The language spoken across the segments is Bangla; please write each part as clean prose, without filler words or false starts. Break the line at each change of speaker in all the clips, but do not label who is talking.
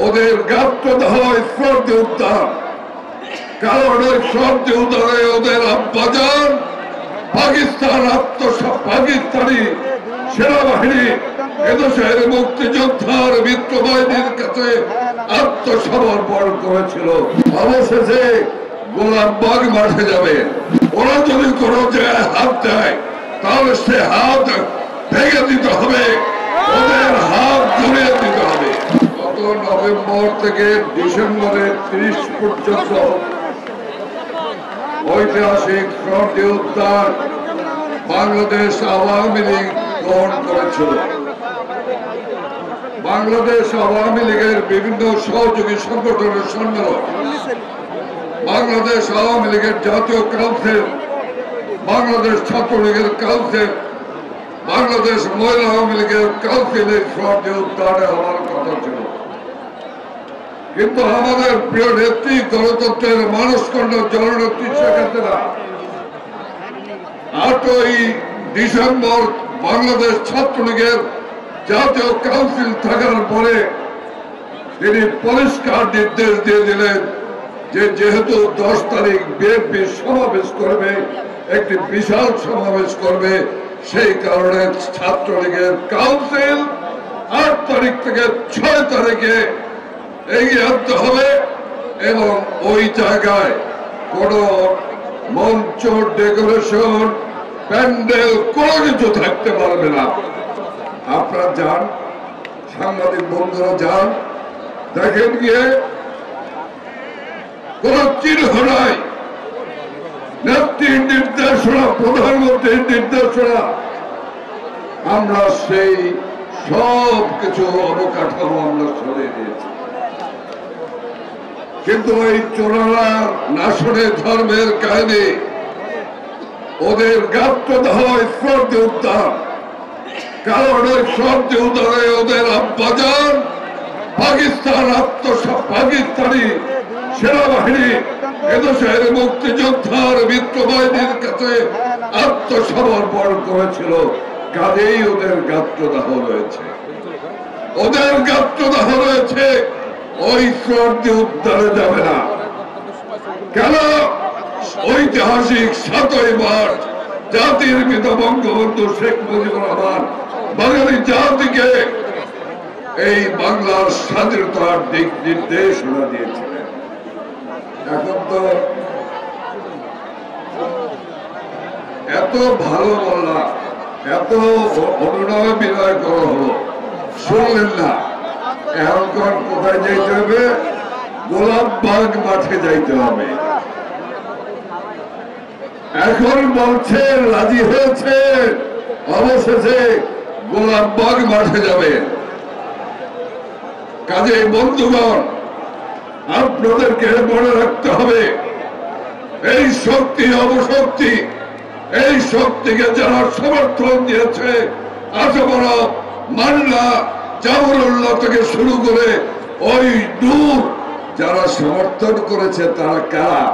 ওদের গাত্রদাহ শ্রদ্ধে উদ্যান, কারণ ওই শ্রদ্ধে উদ্যানে ওদের আব্বাজান পাকিস্তানি সেনাবাহিনী এদেশের মুক্তিযোদ্ধার মিত্রবাহিনীর কাছে আত্মসমর্পণ করেছিল। অবশেষে গোলামবাগ মাঠে যাবে। ওরা যদি কোনো জায়গায় হাত দেয় তাহলে সে হাত ভেঙে দিতে হবে, ওদের হাত ধরিয়ে দিতে হবে। গত নভেম্বর থেকে ডিসেম্বরের 30 পর্যন্ত ঐতিহাসিক শ্রদ্ধে উদ্যান বাংলাদেশ আওয়ামী লীগ গ্রহণ করেছিল। বাংলাদেশ আওয়ামী লীগের বিভিন্ন সহযোগী সংগঠনের সম্মেলন, বাংলাদেশ আওয়ামী লীগের জাতীয় কাউন্সিল, বাংলাদেশ ছাত্রলীগের কাউন্সিল, বাংলাদেশ মহিলা আওয়ামী লীগের কাউন্সিলের শ্রদ্ধে উদ্যানে হওয়ার কথা ছিল। কিন্তু আমাদের প্রিয় নেত্রী গণতন্ত্রের মানসকণ্ড জননেত্রী শেখ হাসিনা 8ই ডিসেম্বর বাংলাদেশ ছাত্রলীগের জাতীয় কাউন্সিল থাকার পরে তিনি পরিষ্কার নির্দেশ দিয়ে দিলেন যে যেহেতু 10 তারিখ বিএনপি সমাবেশ করবে, একটি বিশাল সমাবেশ করবে, সেই কারণে ছাত্রলীগের কাউন্সিল 8 তারিখ থেকে 6 তারিখে এগিয়ে আনতে হবে এবং ওই জায়গায় কোন মঞ্চ, ডেকোরেশন, প্যান্ডেল কোনো কিছু থাকতে পারবে না। আপনারা যান, সাংবাদিক বন্ধুরা যান, দেখেন গিয়ে কোন চিহ্ন নাই, নেত্রীর নির্দেশনা, প্রধানমন্ত্রীর নির্দেশনা। আমরা সেই সব কিছু অবকাঠামো আমরা সরিয়ে দিয়েছি। কিন্তু ওই চোরালা নাসরে ধর্মের কাহিনী, ওদের গাত্রদাহ শ্রদ্ধে উদ্যান, কারণ ওই শ্রদ্ধে উদ্যানে ওদের আব্বাজান পাকিস্তানি সেনাবাহিনী এদেশের মুক্তিযোদ্ধার মিত্রবাহিনীর কাছে আত্মসমর্পণ করেছিল। কাজেই ওদের গাত্রদাহ রয়েছে, ওদের গাত্রদাহ রয়েছে। ওই শ্রদ্ধে উদ্যানে যাবে না কেন? ঐতিহাসিক 7ই মার্চ জাতির পিতা বঙ্গবন্ধু শেখ মুজিবুর রহমান বাঙালি জাতিকে এই বাংলার স্বাধীনতার দিক নির্দেশনা দিয়েছিলেন। এখন তো এত ভালো বললাম, এত অনুনয় বিনয় করা হলো, শুনলেন না। এখন কোথায় যাইতে হবে? গোলামবাগ মাঠে যাইতে হবে। এখন বলছে রাজি হয়েছে, অবশেষে গোলামবাগ মাঠে যাবে। কাজে বন্ধুগণ, আপনাদেরকে মনে রাখতে হবে, এই শক্তি অবশক্তি, এই শক্তিকে যারা সমর্থন দিয়েছে, আজমরা, মান্না, জামরুল্লাহ থেকে শুরু করে ওই দূর যারা সমর্থন করেছে, তারা কারা?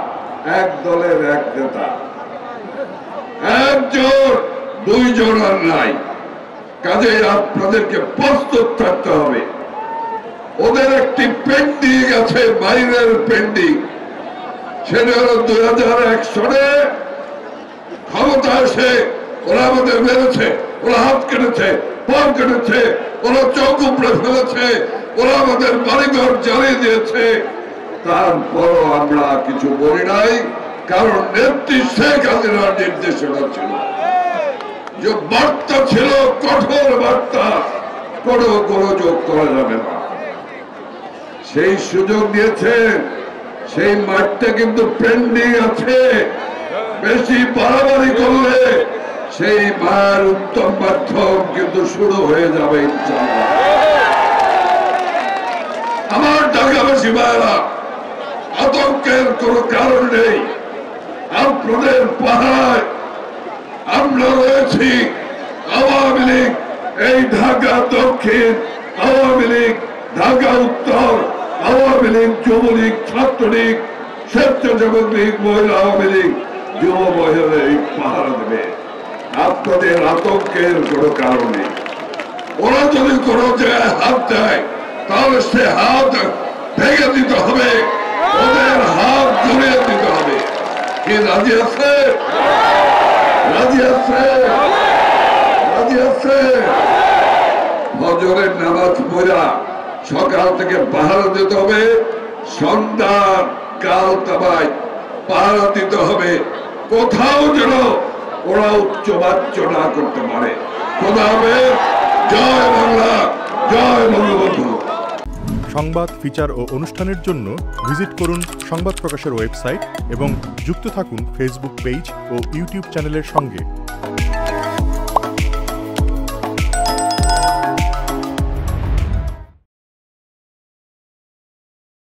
এক দলের এক নেতা, একজন, 2 জন আর নাই। কাজে আপনাদেরকে প্রস্তুত থাকতে হবে। ওদের একটি পেন্ডিং আছে, বাইরের পেন্ডিং, সেটা হলো 2001 সালে ক্ষমতা এসে ওরা আমাদের মেরেছে, ওরা হাত কেটেছে, পা কেটেছে, ওরা চোখ উপড়ে ফেলেছে, ওরা আমাদের বাড়িঘর জ্বালিয়ে দিয়েছে। তারপরও আমরা কিছু বলি নাই, কারণ নেত্রী শেখ হাসিনার নির্দেশনা ছিল, যে বার্তা ছিল কঠোর বার্তা, কোনো গোলযোগ করা যাবে না। সেই সুযোগ দিয়েছেন, সেই মাঠটা কিন্তু পেন্ডিং আছে। বেশি বাড়াবাড়ি করলে সেই মায়ের উত্তম মাধ্যম কিন্তু শুরু হয়ে যাবে ইনশাআল্লাহ। আমার ঢাকাবাসী ভাইরা, আতঙ্কের কোনো কারণ নেই। আপনাদের পাহাড় আমরা রয়েছি। আওয়ামী লীগ এই ঢাকা দক্ষিণ, আওয়ামী লীগ ঢাকা উত্তর, আওয়ামী লীগ যুবলীগ, ছাত্রলীগ, স্বেচ্ছাসেবক লীগ, মহিলা আওয়ামী লীগ, যুব মহিলা লীগ পাহারা দেবে। আপনাদের আতঙ্কের কোনো কারণ নেই। ওরা যদি কোনো জায়গায় হাত দেয় তাহলে সে হাত ভেঙে দিতে হবে, ওদের হাত ধরিয়ে দিতে হবে। কি রাজি আছে? রাজি আছে? রাজি আছে? ফজরের নামাজ পড়া সকাল থেকে পাহারা দিতে হবে, সন্ধ্যার কাল তাবায় পাহারা দিতে হবে, কোথাও যেন ওরা উচ্চবাচ্য না করতে পারে। খোদা হাফেজ। জয় বাংলা, জয় বঙ্গবন্ধু।
সংবাদ, ফিচার ও অনুষ্ঠানের জন্য ভিজিট করুন সংবাদ প্রকাশের ওয়েবসাইট এবং যুক্ত থাকুন ফেসবুক পেজ ও ইউটিউব চ্যানেলের সঙ্গে।